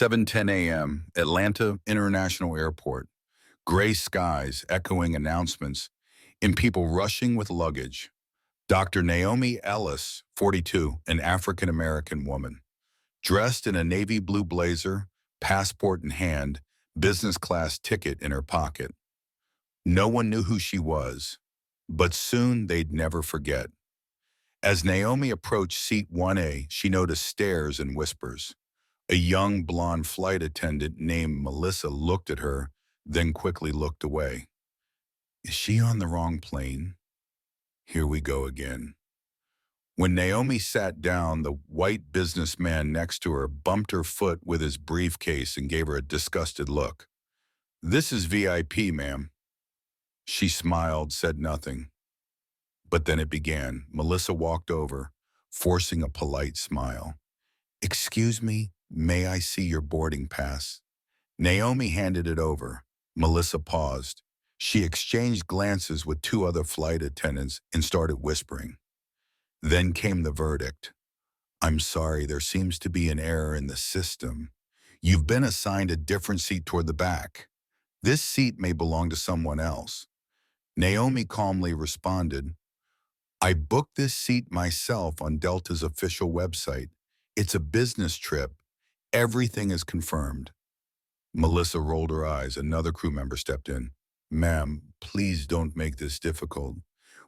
7:10 a.m., Atlanta International Airport. Gray skies echoing announcements and people rushing with luggage. Dr. Naomi Ellis, 42, an African-American woman, dressed in a navy blue blazer, passport in hand, business class ticket in her pocket. No one knew who she was, but soon they'd never forget. As Naomi approached seat 1A, she noticed stares and whispers. A young blonde flight attendant named Melissa looked at her, then quickly looked away. Is she on the wrong plane? Here we go again. When Naomi sat down, the white businessman next to her bumped her foot with his briefcase and gave her a disgusted look. This is VIP, ma'am. She smiled, said nothing. But then it began. Melissa walked over, forcing a polite smile. Excuse me, may I see your boarding pass? Naomi handed it over. Melissa paused. She exchanged glances with two other flight attendants and started whispering. Then came the verdict. I'm sorry, there seems to be an error in the system. You've been assigned a different seat toward the back. This seat may belong to someone else. Naomi calmly responded, I booked this seat myself on Delta's official website. It's a business trip. Everything is confirmed. Melissa rolled her eyes. Another crew member stepped in. Ma'am, please don't make this difficult.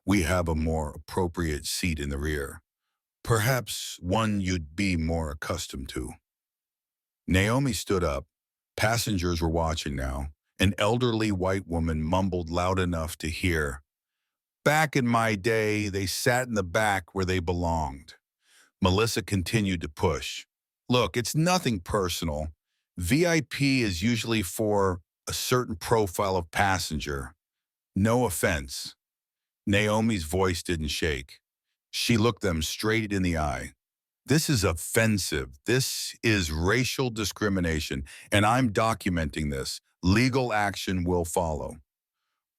We have a more appropriate seat in the rear. Perhaps one you'd be more accustomed to. Naomi stood up. Passengers were watching now. An elderly white woman mumbled loud enough to hear. Back in my day, they sat in the back where they belonged. Melissa continued to push. Look, it's nothing personal. VIP is usually for a certain profile of passenger. No offense. Naomi's voice didn't shake. She looked them straight in the eye. This is offensive. This is racial discrimination, and I'm documenting this. Legal action will follow.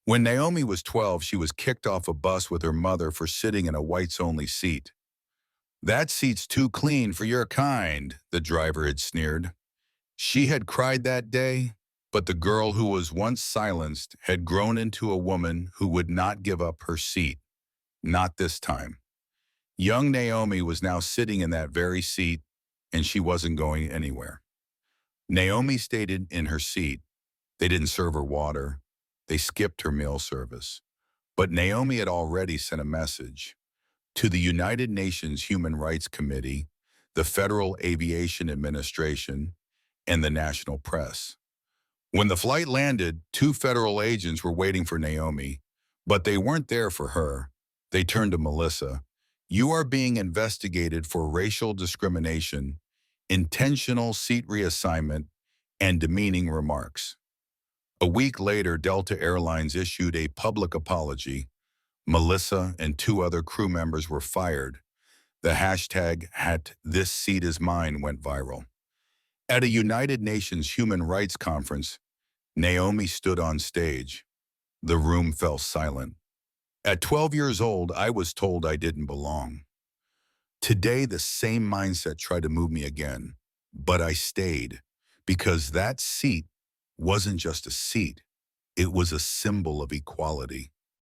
When Naomi was 12, she was kicked off a bus with her mother for sitting in a whites-only seat. That seat's too clean for your kind, the driver had sneered. She had cried that day, but the girl who was once silenced had grown into a woman who would not give up her seat. Not this time. Young Naomi was now sitting in that very seat, and she wasn't going anywhere. Naomi stayed in her seat. They didn't serve her water. They skipped her meal service. But Naomi had already sent a message to the United Nations Human Rights Committee, the Federal Aviation Administration, and the national press. When the flight landed, two federal agents were waiting for Naomi, but they weren't there for her. They turned to Melissa. You are being investigated for racial discrimination, intentional seat reassignment, and demeaning remarks. A week later, Delta Airlines issued a public apology. Melissa and two other crew members were fired. The hashtag #ThisSeatIsMine went viral. At a United Nations Human Rights Conference, Naomi stood on stage. The room fell silent. At 12 years old, I was told I didn't belong. Today, the same mindset tried to move me again, but I stayed because that seat wasn't just a seat. It was a symbol of equality.